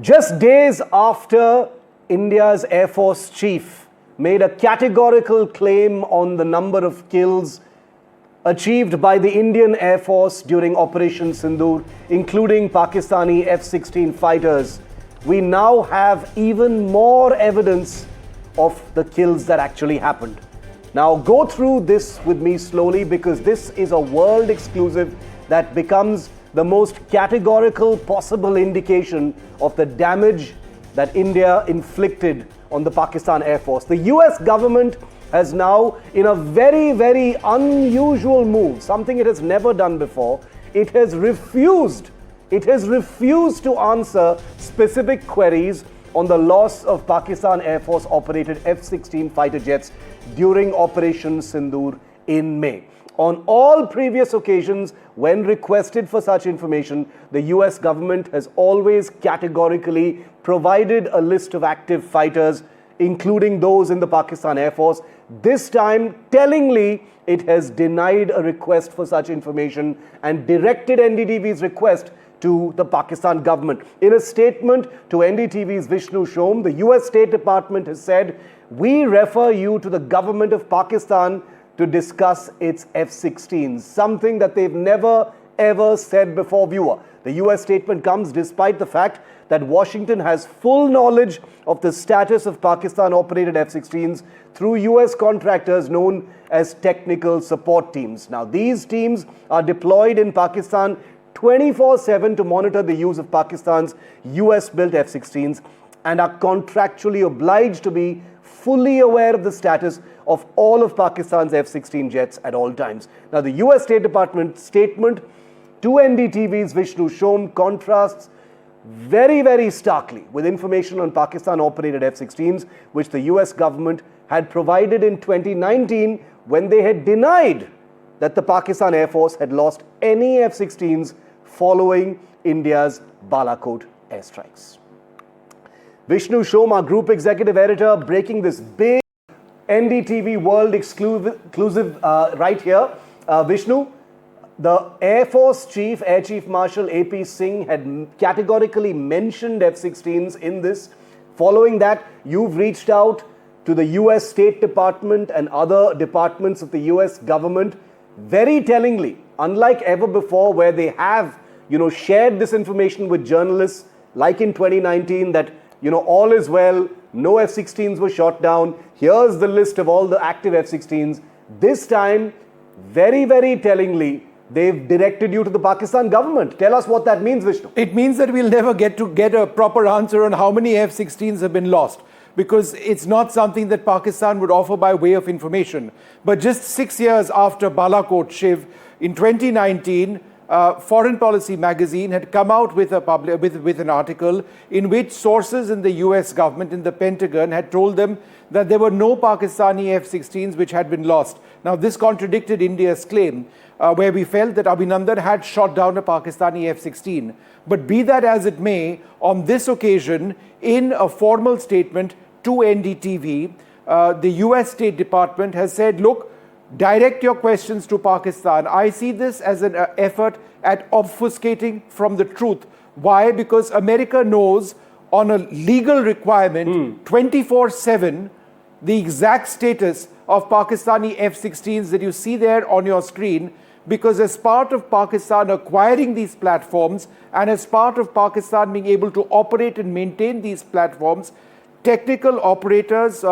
Just days after India's Air Force chief made a categorical claim on the number of kills achieved by the Indian Air Force during Operation Sindoor, including Pakistani F-16 fighters, we now have even more evidence of the kills that actually happened. Now go through this with me slowly, because this is a world exclusive that becomes the most categorical possible indication of the damage that India inflicted on the Pakistan Air Force. The US government has now, in a very, very unusual move, something it has never done before, it has refused to answer specific queries on the loss of Pakistan Air Force operated F-16 fighter jets during Operation Sindoor in May. On all previous occasions, when requested for such information, the US government has always categorically provided a list of active fighters, including those in the Pakistan Air Force. This time, tellingly, it has denied a request for such information and directed NDTV's request to the Pakistan government. In a statement to NDTV's Vishnu Shom, the US State Department has said, "We refer you to the government of Pakistan to discuss its F-16s, something that they've never ever said before, viewer. The US statement comes despite the fact that Washington has full knowledge of the status of Pakistan operated F-16s through US contractors known as technical support teams. Now, these teams are deployed in Pakistan 24/7 to monitor the use of Pakistan's US-built F-16s and are contractually obliged to be fully aware of the status of all of Pakistan's F-16 jets at all times." Now, the US State Department statement to NDTV's Vishnu Shom contrasts very, very starkly with information on Pakistan-operated F-16s, which the US government had provided in 2019 when they had denied that the Pakistan Air Force had lost any F-16s following India's Balakot airstrikes. Vishnu Shom, our group executive editor, breaking this big NDTV world exclusive right here. Vishnu, the Air Force Chief, Air Chief Marshal AP Singh, had categorically mentioned F-16s in this. Following that, you've reached out to the US State Department and other departments of the US government, very tellingly, unlike ever before, where they have, shared this information with journalists, like in 2019, that, all is well, no F-16s were shot down. Here's the list of all the active F-16s. This time, very, very tellingly, they've directed you to the Pakistan government. Tell us what that means, Vishnu. It means that we'll never get a proper answer on how many F-16s have been lost, because it's not something that Pakistan would offer by way of information. But just 6 years after Balakot, Shiv, in 2019, Foreign Policy magazine had come out with an article in which sources in the US government, in the Pentagon, had told them that there were no Pakistani F-16s which had been lost. Now, this contradicted India's claim, where we felt that Abhinandan had shot down a Pakistani F-16. But be that as it may, on this occasion, in a formal statement to NDTV, the US State Department has said, look, direct your questions to Pakistan. I see this as an effort at obfuscating from the truth. Why? Because America knows on a legal requirement 24/7 the exact status of Pakistani F-16s that you see there on your screen, because as part of Pakistan acquiring these platforms and as part of Pakistan being able to operate and maintain these platforms, technical operators,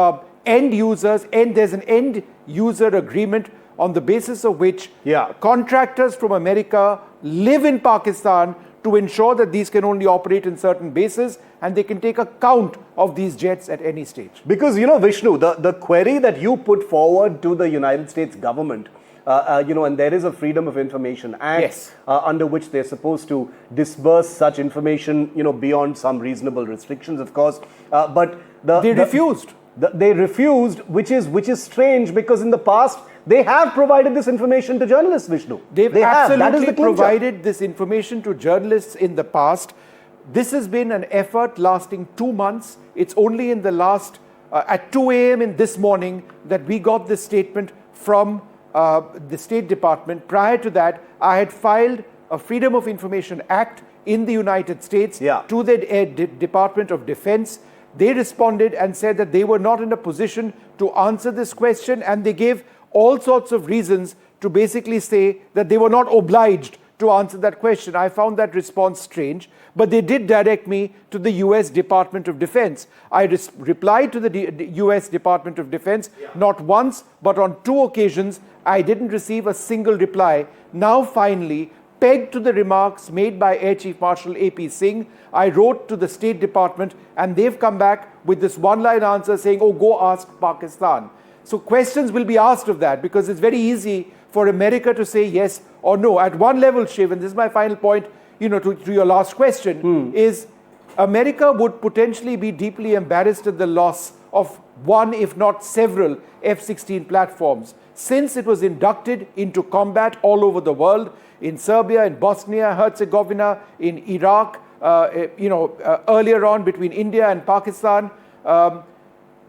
end users, and there's an end user agreement on the basis of which contractors from America live in Pakistan to ensure that these can only operate in certain bases and they can take account of these jets at any stage. Because, Vishnu, the query that you put forward to the United States government, and there is a Freedom of Information Act under which they're supposed to disburse such information, beyond some reasonable restrictions, of course. But they refused. They refused, which is strange, because in the past they have provided this information to journalists, Vishnu. They absolutely provided this information to journalists in the past. This has been an effort lasting 2 months. It's only in the last, at 2 a.m. in this morning, that we got this statement from the State Department. Prior to that, I had filed a Freedom of Information Act in the United States Yeah. to the Department of Defense. They responded and said that they were not in a position to answer this question, and they gave all sorts of reasons to basically say that they were not obliged to answer that question. I found that response strange, but they did direct me to the US Department of Defense. I replied to the US Department of Defense, not once, but on 2 occasions. I didn't receive a single reply. Now, finally, pegged to the remarks made by Air Chief Marshal AP Singh, I wrote to the State Department, and they've come back with this one-line answer saying, oh, go ask Pakistan. So questions will be asked of that, because it's very easy for America to say yes or no. At one level, Shiv, and this is my final point, to your last question, is America would potentially be deeply embarrassed at the loss of one, if not several, F-16 platforms, since it was inducted into combat all over the world, in Serbia, in Bosnia, Herzegovina, in Iraq, earlier on between India and Pakistan,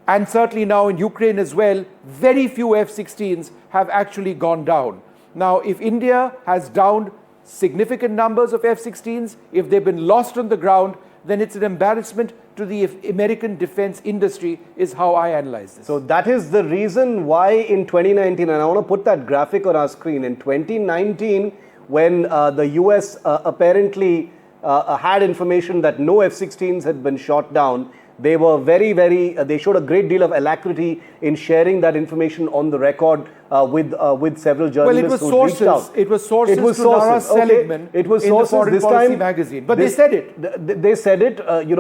and certainly now in Ukraine as well. Very few F-16s have actually gone down. Now, if India has downed significant numbers of F-16s, if they've been lost on the ground, then it's an embarrassment to the American defense industry, is how I analyze this. So that is the reason why in 2019, and I want to put that graphic on our screen, in 2019, when the US apparently had information that no F-16s had been shot down, they were they showed a great deal of alacrity in sharing that information on the record with several journalists who reached out. It was sources to Nara Seligman It was in the sources Foreign this Policy time, magazine. But they said it. They said it.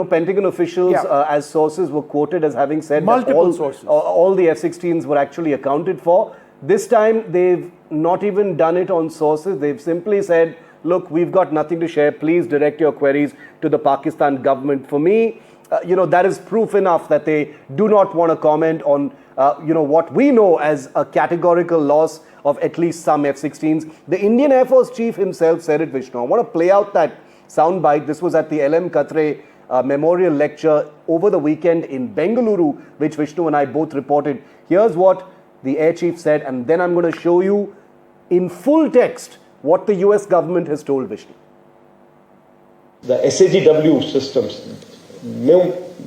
Pentagon officials as sources were quoted as having said multiple that sources. All the F-16s were actually accounted for. This time, they've not even done it on sources. They've simply said, look, we've got nothing to share. Please direct your queries to the Pakistan government. For me, that is proof enough that they do not want to comment on, what we know as a categorical loss of at least some F-16s. The Indian Air Force Chief himself said it, Vishnu. I want to play out that soundbite. This was at the LM Katre Memorial Lecture over the weekend in Bengaluru, which Vishnu and I both reported. Here's what the Air Chief said, and then I'm going to show you in full text what the US government has told Vishnu. The SAGW systems,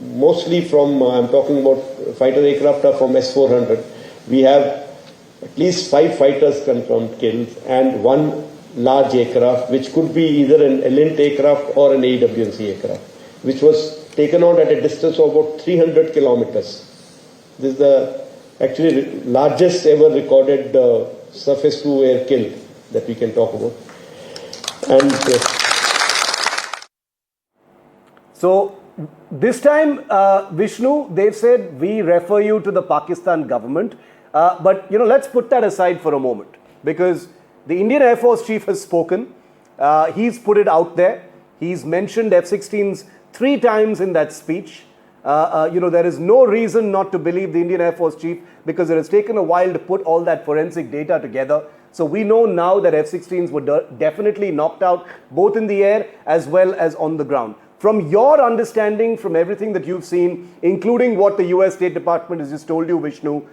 mostly from, I'm talking about fighter aircraft are from S-400. We have at least 5 fighters confirmed killed and 1 large aircraft, which could be either an Elint aircraft or an AWNC aircraft, which was taken out at a distance of about 300 kilometers. This is the actually largest ever recorded surface-to-air kill that we can talk about. And so this time, Vishnu, they've said we refer you to the Pakistan government. But let's put that aside for a moment, because the Indian Air Force Chief has spoken. He's put it out there. He's mentioned F-16s 3 times in that speech. There is no reason not to believe the Indian Air Force Chief, because it has taken a while to put all that forensic data together. So we know now that F-16s were definitely knocked out, both in the air as well as on the ground. From your understanding, from everything that you've seen, including what the US State Department has just told you, Vishnu,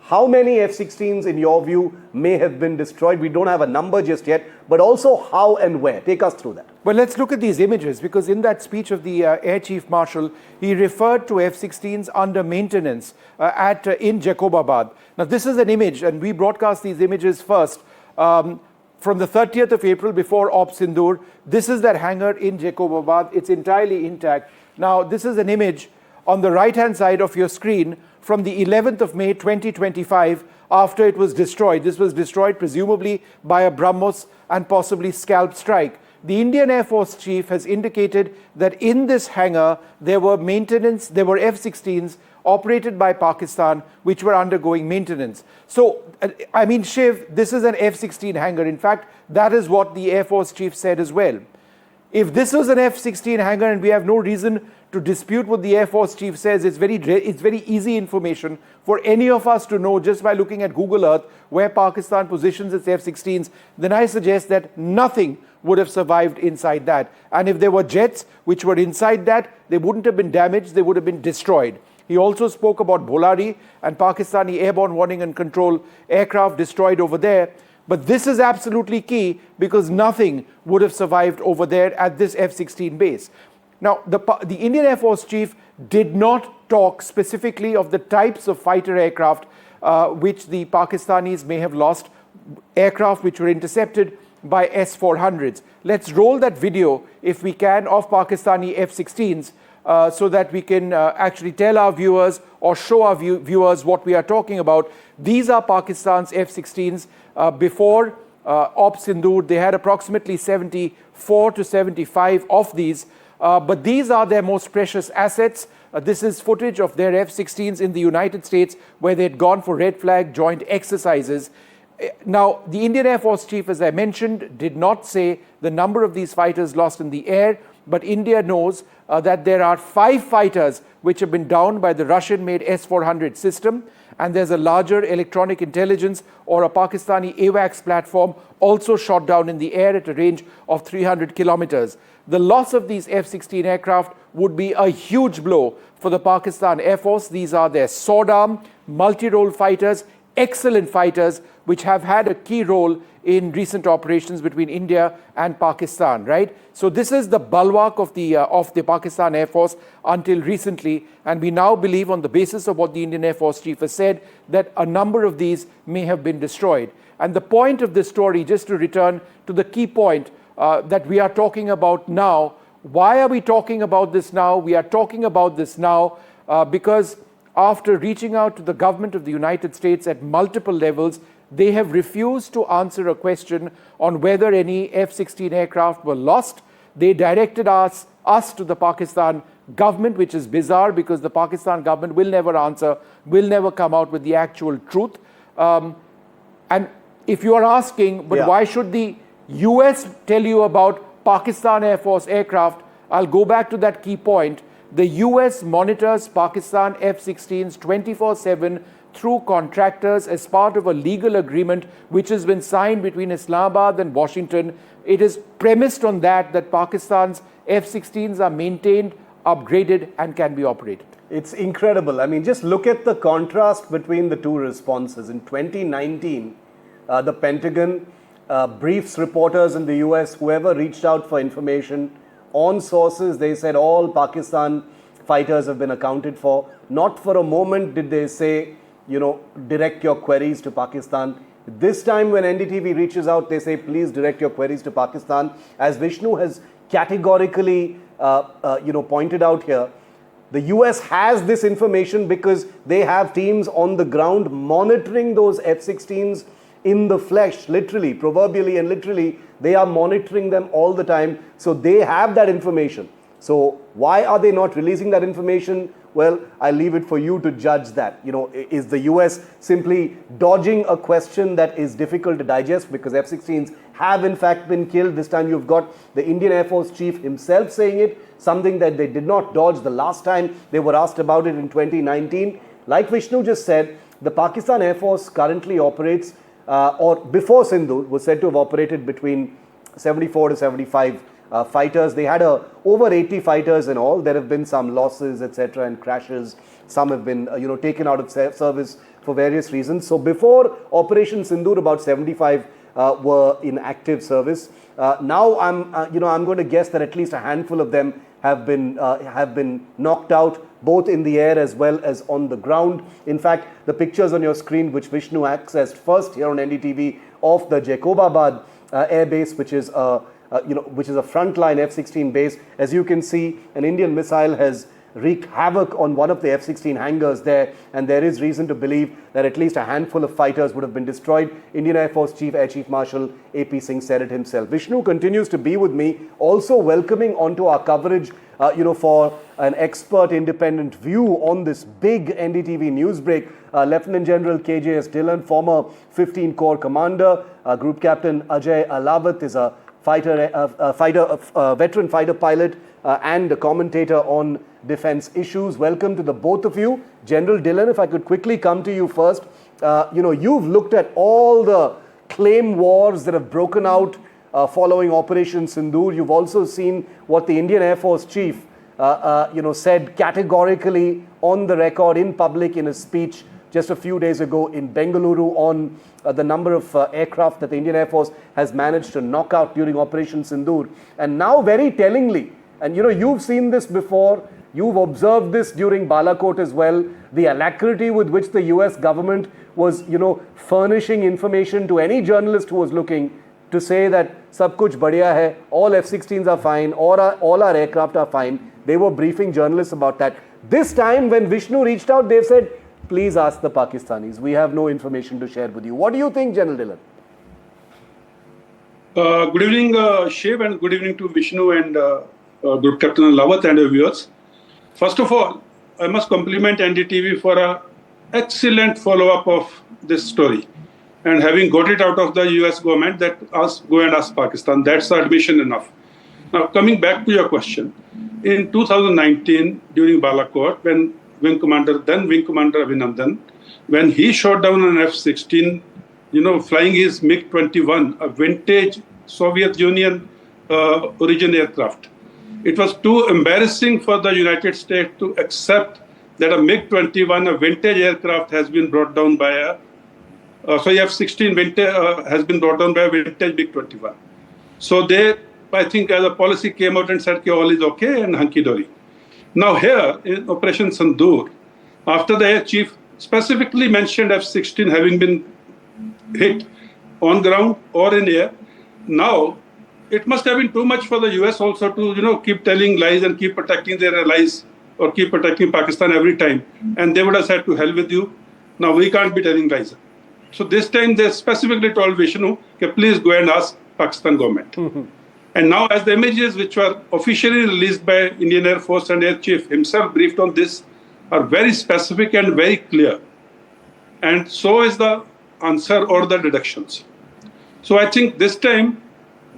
how many F-16s, in your view, may have been destroyed? We don't have a number just yet, but also how and where. Take us through that. Well, let's look at these images, because in that speech of the Air Chief Marshal, he referred to F-16s under maintenance in Jacobabad. Now, this is an image, and we broadcast these images first from the 30th of April before Op Sindoor. This is that hangar in Jacobabad. It's entirely intact. Now, this is an image on the right-hand side of your screen from the 11th of May 2025, after it was destroyed. This was destroyed presumably by a BrahMos and possibly scalp strike. The Indian Air Force Chief has indicated that in this hangar there were F-16s operated by Pakistan which were undergoing maintenance. So, I mean, Shiv, this is an F-16 hangar. In fact, that is what the Air Force Chief said as well. If this was an F-16 hangar, and we have no reason to dispute what the Air Force Chief says, it's very easy information for any of us to know just by looking at Google Earth where Pakistan positions its F-16s, then I suggest that nothing would have survived inside that. And if there were jets which were inside that, they wouldn't have been damaged, they would have been destroyed. He also spoke about Bholari and Pakistani airborne warning and control aircraft destroyed over there. But this is absolutely key because nothing would have survived over there at this F-16 base. Now, the Indian Air Force chief did not talk specifically of the types of fighter aircraft which the Pakistanis may have lost, aircraft which were intercepted by S-400s. Let's roll that video, if we can, of Pakistani F-16s so that we can actually tell our viewers or show our viewers what we are talking about. These are Pakistan's F-16s. Before Op Sindoor, they had approximately 74 to 75 of these. But these are their most precious assets. This is footage of their F-16s in the United States where they had gone for red flag joint exercises. Now, the Indian Air Force chief, as I mentioned, did not say the number of these fighters lost in the air, but India knows that there are 5 fighters which have been downed by the Russian-made S-400 system, and there's a larger electronic intelligence or a Pakistani AWACS platform also shot down in the air at a range of 300 kilometers. The loss of these F-16 aircraft would be a huge blow for the Pakistan Air Force. These are their sword-arm, multi-role fighters, excellent fighters, which have had a key role in recent operations between India and Pakistan, right? So this is the bulwark of the Pakistan Air Force until recently, and we now believe, on the basis of what the Indian Air Force chief has said, that a number of these may have been destroyed. And the point of this story, just to return to the key point that we are talking about now, why are we talking about this now? We are talking about this now because after reaching out to the government of the United States at multiple levels, they have refused to answer a question on whether any F-16 aircraft were lost. They directed us to the Pakistan government, which is bizarre because the Pakistan government will never answer, will never come out with the actual truth. And if you are asking, but why should the US tell you about Pakistan Air Force aircraft, I'll go back to that key point. The US monitors Pakistan F-16s 24/7 through contractors as part of a legal agreement which has been signed between Islamabad and Washington. It is premised on that Pakistan's F-16s are maintained, upgraded, and can be operated. It's incredible. I mean, just look at the contrast between the two responses. In 2019, the Pentagon briefs reporters in the US, whoever reached out for information on sources. They said all Pakistan fighters have been accounted for. Not for a moment did they say, direct your queries to Pakistan. This time when NDTV reaches out, they say, please direct your queries to Pakistan. As Vishnu has categorically, pointed out here, the US has this information because they have teams on the ground monitoring those F-16s in the flesh, literally, proverbially and literally. They are monitoring them all the time. So they have that information. So why are they not releasing that information? Well, I leave it for you to judge that. Is the US simply dodging a question that is difficult to digest because F-16s have in fact been killed? This time you've got the Indian Air Force chief himself saying it, something that they did not dodge the last time they were asked about it in 2019. Like Vishnu just said, the Pakistan Air Force currently operates, or before Sindoor, was said to have operated between 74 to 75 fighters. They had over 80 fighters in all. There have been some losses, etc., and crashes. Some have been, taken out of service for various reasons. So before Operation Sindoor, about 75 were in active service. Now I'm going to guess that at least a handful of them have been knocked out, both in the air as well as on the ground. In fact, the pictures on your screen, which Vishnu accessed first here on NDTV, of the Jacobabad air base, which is a frontline F-16 base. As you can see, an Indian missile has wreaked havoc on one of the F-16 hangars there, and there is reason to believe that at least a handful of fighters would have been destroyed. Indian Air Force Chief Air Chief Marshal AP Singh said it himself. Vishnu continues to be with me, also welcoming onto our coverage, for an expert independent view on this big NDTV news break, Lieutenant General KJS Dhillon, former 15 Corps commander. Group Captain Ajay Alawat is a veteran fighter pilot and a commentator on defense issues. Welcome to the both of you. General Dhillon, if I could quickly come to you first. You've looked at all the claim wars that have broken out following Operation Sindoor. You've also seen what the Indian Air Force chief said categorically on the record in public in a speech just a few days ago in Bengaluru on the number of aircraft that the Indian Air Force has managed to knock out during Operation Sindoor. And now, very tellingly, and you've seen this before, you've observed this during Balakot as well, the alacrity with which the US government was, furnishing information to any journalist who was looking to say that sab kuch badhiya hai, all F-16s are fine, all our aircraft are fine. They were briefing journalists about that. This time when Vishnu reached out, they've said, please ask the Pakistanis. We have no information to share with you. What do you think, General Dhillon? Good evening, Shiv, and good evening to Vishnu and Group Captain Lawat and your viewers. First of all, I must compliment NDTV for an excellent follow-up of this story. And having got it out of the US government that go and ask Pakistan, that's admission enough. Now, coming back to your question, in 2019, during Balakot, when Wing Commander Abhinandan, when he shot down an F-16, flying his MiG-21, a vintage Soviet Union origin aircraft, it was too embarrassing for the United States to accept that a MiG-21, a vintage aircraft, has been brought down by a F-16 vintage has been brought down by a vintage MiG-21. So they, I think, as a policy came out and said, okay, all is okay and hunky-dory. Now here, in Operation Sindoor, after the Air Chief specifically mentioned F-16 having been hit on ground or in air, now it must have been too much for the US also to, keep telling lies and keep protecting their allies or keep protecting Pakistan every time. And they would have said, to hell with you. Now we can't be telling lies. So this time they specifically told Vishnu, okay, please go and ask Pakistan government. Mm-hmm. And now as the images which were officially released by Indian Air Force and Air Chief himself briefed on this are very specific and very clear. And so is the answer or the deductions. So I think this time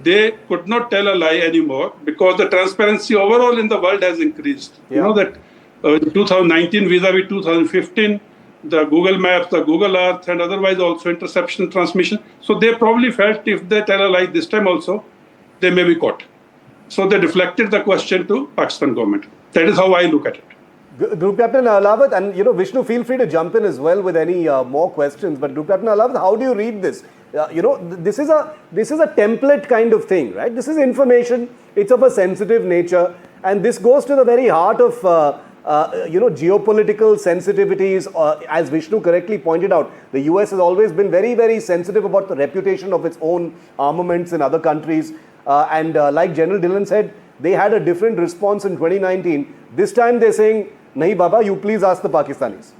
they could not tell a lie anymore because the transparency overall in the world has increased. Yeah. You know that in 2019 vis-a-vis 2015, the Google Maps, the Google Earth, and otherwise also interception transmission. So they probably felt if they tell a lie this time also, they may be caught. So they deflected the question to Pakistan government. That is how I look at it. Group Captain Alawat, and Vishnu, feel free to jump in as well with any more questions. But Group Captain Alawat, how do you read this? This is a template kind of thing, right? This is information. It's of a sensitive nature, and this goes to the very heart of geopolitical sensitivities. As Vishnu correctly pointed out, the US has always been very, very sensitive about the reputation of its own armaments in other countries. And like General Dhillon said, they had a different response in 2019. This time they're saying, Nahi Baba, you please ask the Pakistanis.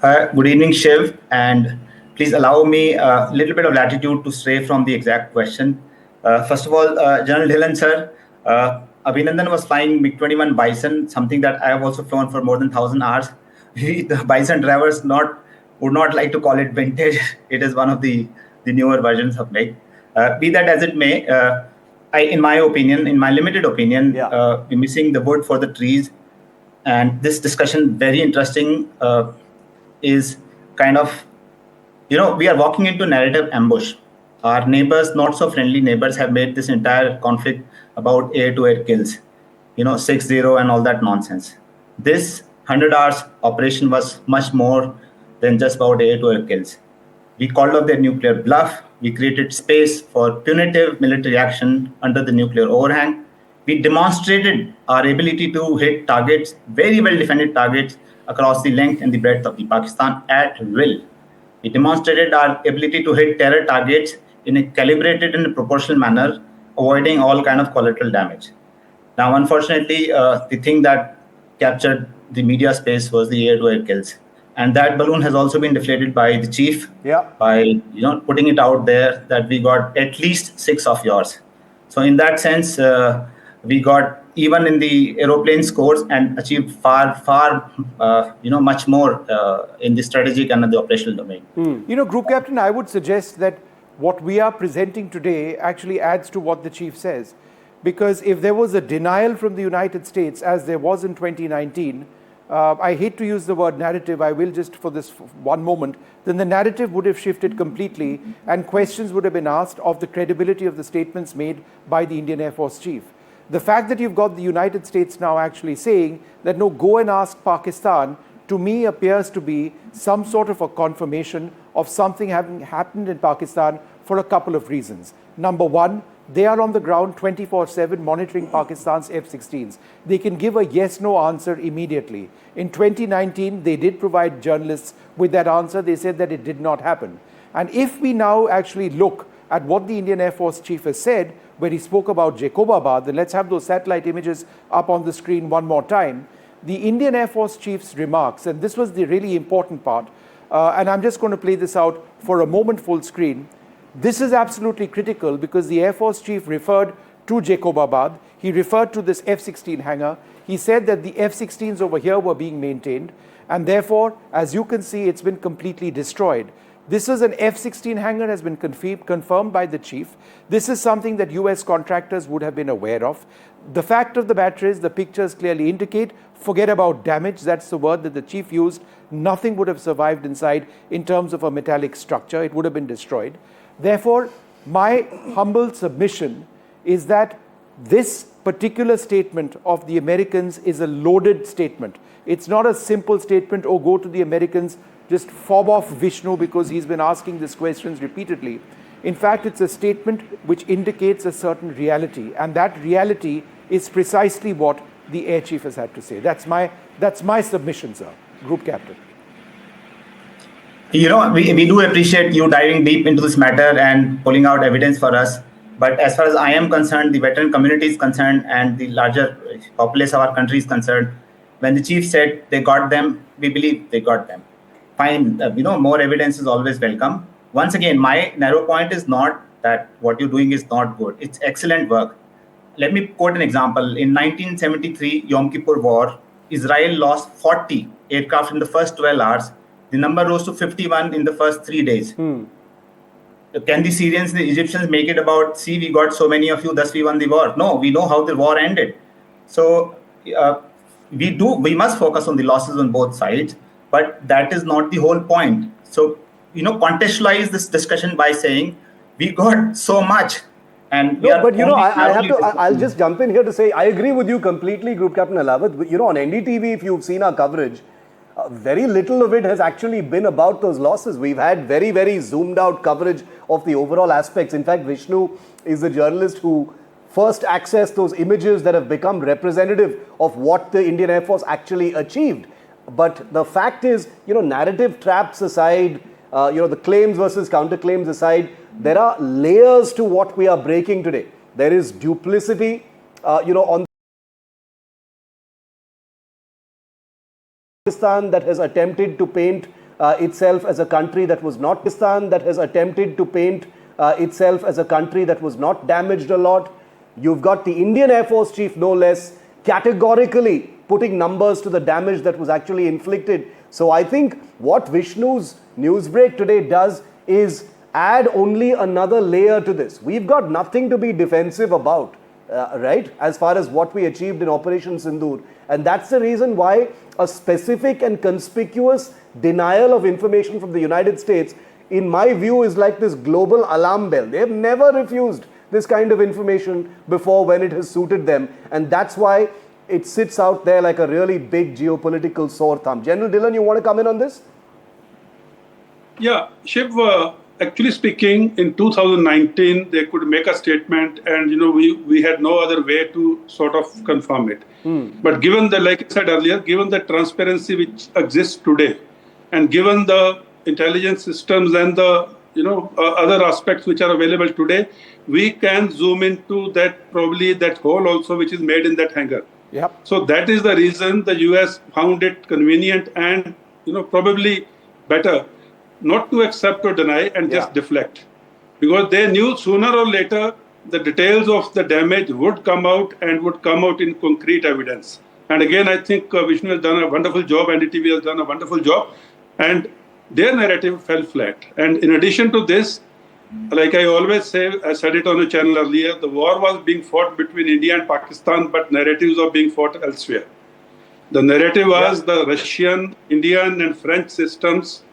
Good evening, Shiv, and please allow me a little bit of latitude to stray from the exact question. First of all, General Dhillon sir, Abhinandan was flying MiG-21 Bison, something that I have also flown for more than 1,000 hours. The Bison drivers would not like to call it vintage. It is one of the newer versions of MiG. Be that as it may, in my limited opinion, we're missing the wood for the trees. And this discussion, very interesting, is kind of, we are walking into narrative ambush. Our neighbors, not so friendly neighbors, have made this entire conflict about air-to-air kills, 6-0 and all that nonsense. This 100 hours operation was much more than just about air-to-air kills. We called off their nuclear bluff. We created space for punitive military action under the nuclear overhang. We demonstrated our ability to hit targets, very well-defended targets, across the length and the breadth of the Pakistan at will. We demonstrated our ability to hit terror targets in a calibrated and proportional manner, avoiding all kind of collateral damage. Now, unfortunately, the thing that captured the media space was the air-to-air kills. And that balloon has also been deflated by the chief by putting it out there that we got at least 6 of yours. So in that sense, we got even in the aeroplane scores and achieved far much more in the strategic and the operational domain. Group Captain, I would suggest that what we are presenting today actually adds to what the chief says. Because if there was a denial from the United States, as there was in 2019, I hate to use the word narrative, I will just for this one moment, then the narrative would have shifted completely and questions would have been asked of the credibility of the statements made by the Indian Air Force chief. The fact that you've got the United States now actually saying that no, go and ask Pakistan to me appears to be some sort of a confirmation of something having happened in Pakistan for a couple of reasons. Number one, they are on the ground 24/7 monitoring Pakistan's F-16s. They can give a yes-no answer immediately. In 2019, they did provide journalists with that answer. They said that it did not happen. And if we now actually look at what the Indian Air Force Chief has said, where he spoke about Jacobabad, and let's have those satellite images up on the screen one more time. The Indian Air Force Chief's remarks, and this was the really important part, and I'm just going to play this out for a moment full screen. This is absolutely critical because the Air Force Chief referred to Jacobabad. He referred to this F-16 hangar. He said that the F-16s over here were being maintained, and therefore, as you can see, it's been completely destroyed. This is an F-16 hangar, has been confirmed by the chief. This is something that US contractors would have been aware of. The fact of the matter is the pictures clearly indicate, forget about damage, that's the word that the chief used. Nothing would have survived inside in terms of a metallic structure. It would have been destroyed. Therefore, my humble submission is that this particular statement of the Americans is a loaded statement. It's not a simple statement, oh, go to the Americans, just fob off Vishnu because he's been asking these questions repeatedly. In fact, it's a statement which indicates a certain reality, and that reality is precisely what the Air Chief has had to say. That's my submission, sir, Group Captain. You know, we do appreciate you diving deep into this matter and pulling out evidence for us. But as far as I am concerned, the veteran community is concerned, and the larger populace of our country is concerned, when the chief said they got them, we believe they got them. Fine, more evidence is always welcome. Once again, my narrow point is not that what you're doing is not good. It's excellent work. Let me quote an example. In 1973 Yom Kippur War, Israel lost 40 aircraft in the first 12 hours. The number rose to 51 in the first 3 days. Can the Syrians, the Egyptians make it about, see, we got so many of you, thus we won the war? No, we know how the war ended. So we must focus on the losses on both sides, but that is not the whole point. So, contextualize this discussion by saying we got so much. And I'll just jump in here to say I agree with you completely, Group Captain Alawat. On NDTV, if you've seen our coverage, very little of it has actually been about those losses. We've had very, very zoomed out coverage of the overall aspects. In fact, Vishnu is the journalist who first accessed those images that have become representative of what the Indian Air Force actually achieved. But the fact is, narrative traps aside, the claims versus counterclaims aside, there are layers to what we are breaking today. There is duplicity, on Pakistan that has attempted to paint itself as a country that was not Pakistan, that has attempted to paint itself as a country that was not damaged a lot. You've got the Indian Air Force Chief, no less, categorically putting numbers to the damage that was actually inflicted. So I think what Vishnu's newsbreak today does is add only another layer to this. We've got nothing to be defensive about, right, as far as what we achieved in Operation Sindoor. And that's the reason why a specific and conspicuous denial of information from the United States, in my view, is like this global alarm bell. They have never refused this kind of information before when it has suited them. And that's why it sits out there like a really big geopolitical sore thumb. General Dillon, you want to come in on this? Yeah, Shiv, actually speaking, in 2019, they could make a statement and, we had no other way to sort of confirm it. But given the, like I said earlier, given the transparency which exists today, and given the intelligence systems and the, other aspects which are available today, we can zoom into that, probably that hole also which is made in that hangar. Yep. So that is the reason the US found it convenient and, probably better not to accept or deny and just deflect. Because they knew sooner or later the details of the damage would come out and would come out in concrete evidence. And again, I think Vishnu has done a wonderful job, NDTV has done a wonderful job, and their narrative fell flat. And in addition to this, like I always say, I said it on the channel earlier, the war was being fought between India and Pakistan, but narratives are being fought elsewhere. The narrative was the Russian, Indian and French systems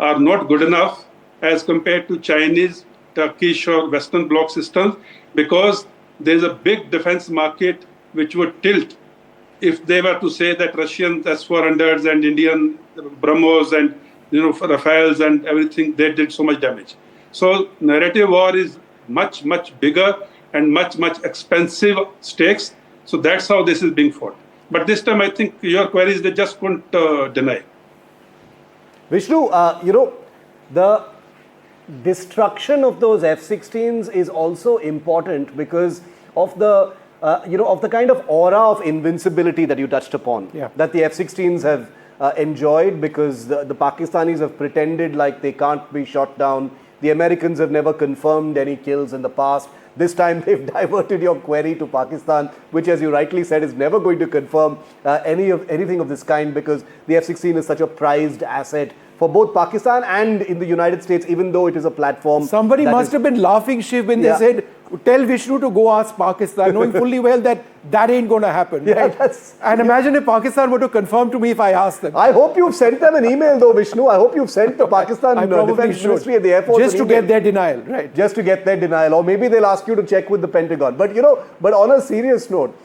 are not good enough as compared to Chinese, Turkish or Western Bloc systems, because there's a big defense market which would tilt if they were to say that Russian S-400s and Indian BrahMos and Rafales and everything, they did so much damage. So narrative war is much, much bigger and much, much expensive stakes. So that's how this is being fought. But this time, I think your queries, they just couldn't deny. Vishnu, the destruction of those F-16s is also important because of the of the kind of aura of invincibility that you touched upon, that the F-16s have enjoyed, because the Pakistanis have pretended like they can't be shot down. The Americans have never confirmed any kills in the past. This time they've diverted your query to Pakistan, which, as you rightly said, is never going to confirm anything of this kind, because the F-16 is such a prized asset for both Pakistan and in the United States, even though it is a platform. Somebody must have been laughing, Shiv, when they said, tell Vishnu to go ask Pakistan, knowing fully well that ain't going to happen. Right? And imagine if Pakistan were to confirm to me if I asked them. I hope you've sent them an email though, Vishnu. I hope you've sent the Pakistan Defense Ministry and the Air Force just to get their denial, right? Just to get their denial. Or maybe they'll ask you to check with the Pentagon. But but on a serious note,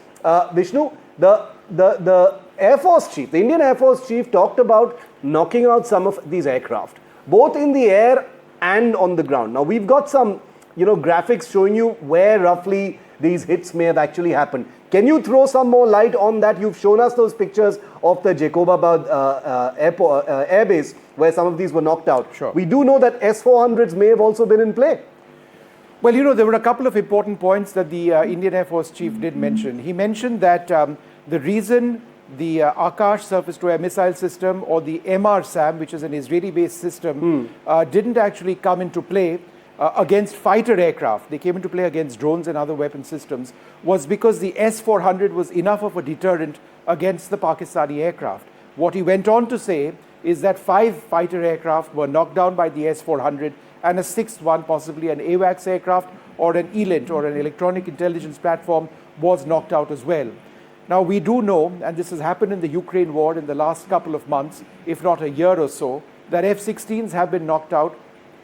Vishnu, the Air Force Chief, the Indian Air Force Chief, talked about knocking out some of these aircraft, both in the air and on the ground. Now, we've got some, graphics showing you where roughly these hits may have actually happened. Can you throw some more light on that? You've shown us those pictures of the Jacobabad air base where some of these were knocked out. Sure. We do know that S-400s may have also been in play. Well, there were a couple of important points that the Indian Air Force Chief did mention. He mentioned that the reason the Akash surface-to-air missile system, or the MR-SAM, which is an Israeli-based system, didn't actually come into play against fighter aircraft. They came into play against drones and other weapon systems, was because the S-400 was enough of a deterrent against the Pakistani aircraft. What he went on to say is that 5 fighter aircraft were knocked down by the S-400, and a 6th one, possibly an AWACS aircraft or an ELINT, or an electronic intelligence platform, was knocked out as well. Now, we do know, and this has happened in the Ukraine war in the last couple of months, if not a year or so, that F-16s have been knocked out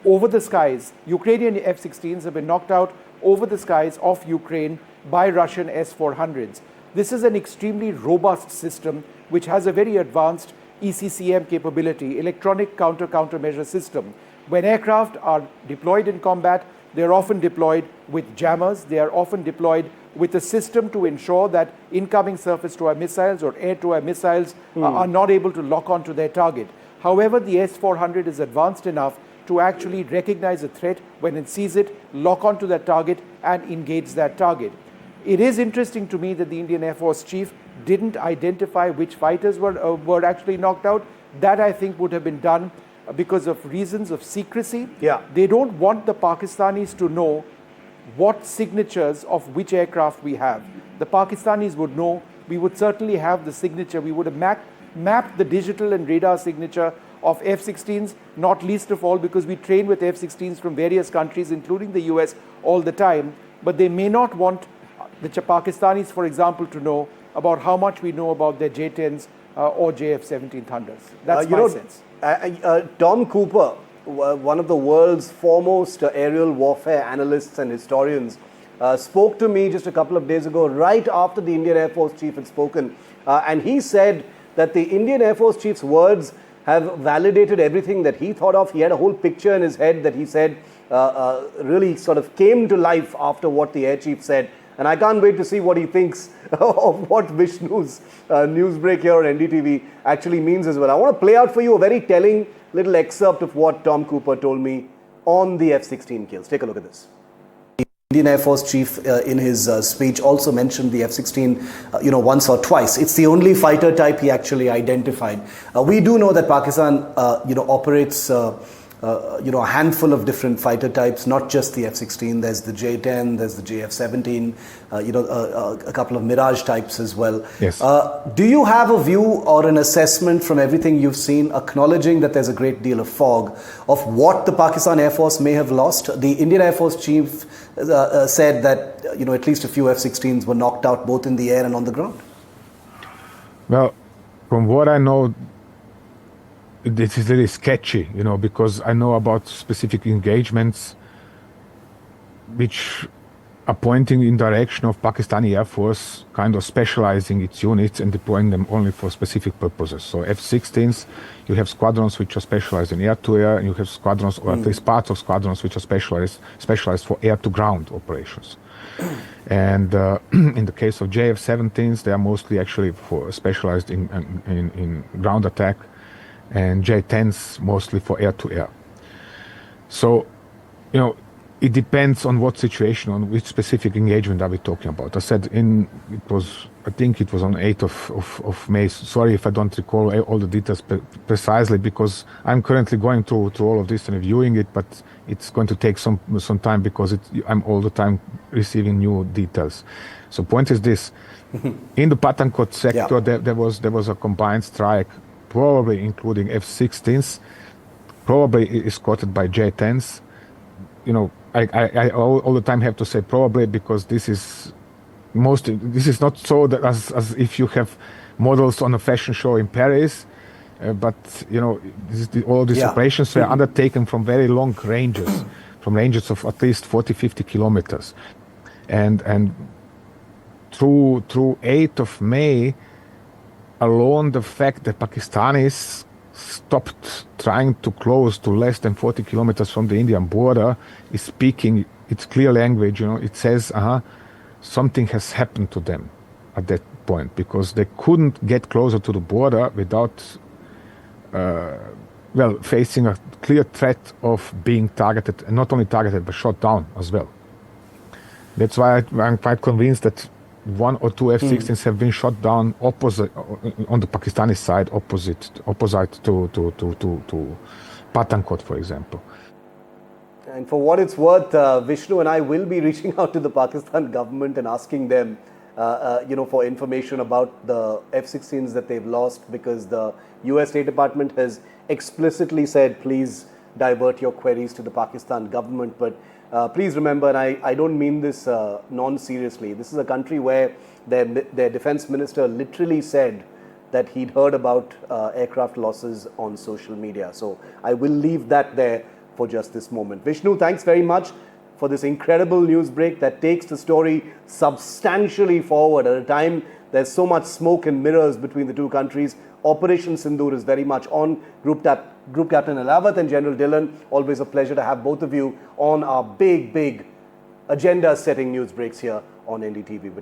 over the skies. Ukrainian F-16s have been knocked out over the skies of Ukraine by Russian S-400s. This is an extremely robust system which has a very advanced ECCM capability, electronic countermeasure system. When aircraft are deployed in combat, they are often deployed with jammers. They are often deployed with a system to ensure that incoming surface-to-air missiles or air-to-air missiles are not able to lock onto their target. However, the S-400 is advanced enough to actually recognize a threat when it sees it, lock onto that target, and engage that target. It is interesting to me that the Indian Air Force Chief didn't identify which fighters were actually knocked out. That, I think, would have been done because of reasons of secrecy. They don't want the Pakistanis to know what signatures of which aircraft we have. The Pakistanis would know. We would certainly have the signature. We would have mapped the digital and radar signature of F-16s, not least of all because we train with F-16s from various countries, including the US, all the time. But they may not want the Pakistanis, for example, to know about how much we know about their J-10s or JF-17 Thunders. That's my sense. Tom Cooper, one of the world's foremost aerial warfare analysts and historians, spoke to me just a couple of days ago, right after the Indian Air Force Chief had spoken. And he said that the Indian Air Force Chief's words have validated everything that he thought of. He had a whole picture in his head that he said really sort of came to life after what the Air Chief said. And I can't wait to see what he thinks of what Vishnu's newsbreak here on NDTV actually means as well. I want to play out for you a very telling little excerpt of what Tom Cooper told me on the F-16 kills. Take a look at this. The Indian Air Force Chief in his speech also mentioned the F-16 once or twice. It's the only fighter type he actually identified. We do know that Pakistan operates a handful of different fighter types, not just the F-16. There's the J-10, there's the JF-17, a couple of Mirage types as well. Yes. Do you have a view or an assessment from everything you've seen, acknowledging that there's a great deal of fog, of what the Pakistan Air Force may have lost? The Indian Air Force Chief said that at least a few F-16s were knocked out both in the air and on the ground. Well, from what I know, this is really sketchy, because I know about specific engagements which pointing in direction of Pakistani Air Force kind of specializing its units and deploying them only for specific purposes. So F-16s, you have squadrons which are specialized in air-to-air, and you have squadrons, or at least parts of squadrons, which are specialized for air-to-ground operations. And in the case of JF-17s, they are mostly actually specialized in ground attack, and J-10s mostly for air-to-air. So, it depends on what situation, on which specific engagement are we talking about. I said I think it was on 8th of May. Sorry if I don't recall all the details precisely, because I'm currently going through all of this and reviewing it, but it's going to take some time because I'm all the time receiving new details. So point is this, in the Pathankot sector, there was a combined strike, probably including F-16s, probably escorted by J-10s. I all the time have to say probably, because this is not so that as if you have models on a fashion show in Paris, but all these operations were undertaken from very long ranges, from ranges of at least 40-50 kilometers, and through 8th of May alone, the fact that Pakistanis stopped trying to close to less than 40 kilometers from the Indian border is speaking its clear language. It says something has happened to them at that point, because they couldn't get closer to the border without facing a clear threat of being targeted, and not only targeted but shot down as well. That's why I'm quite convinced that one or two F-16s have been shot down opposite on the Pakistani side, opposite to Pathankot, for example. And for what it's worth, Vishnu and I will be reaching out to the Pakistan government and asking them, for information about the F-16s that they've lost, because the US State Department has explicitly said, please divert your queries to the Pakistan government. But please remember, and I don't mean this non-seriously, this is a country where their defense minister literally said that he'd heard about aircraft losses on social media. So I will leave that there for just this moment. Vishnu, thanks very much for this incredible news break that takes the story substantially forward at a time there's so much smoke and mirrors between the two countries. Operation Sindoor is very much on. Group Captain Alawat and General Dhillon, always a pleasure to have both of you on our big agenda setting news breaks here on NDTV.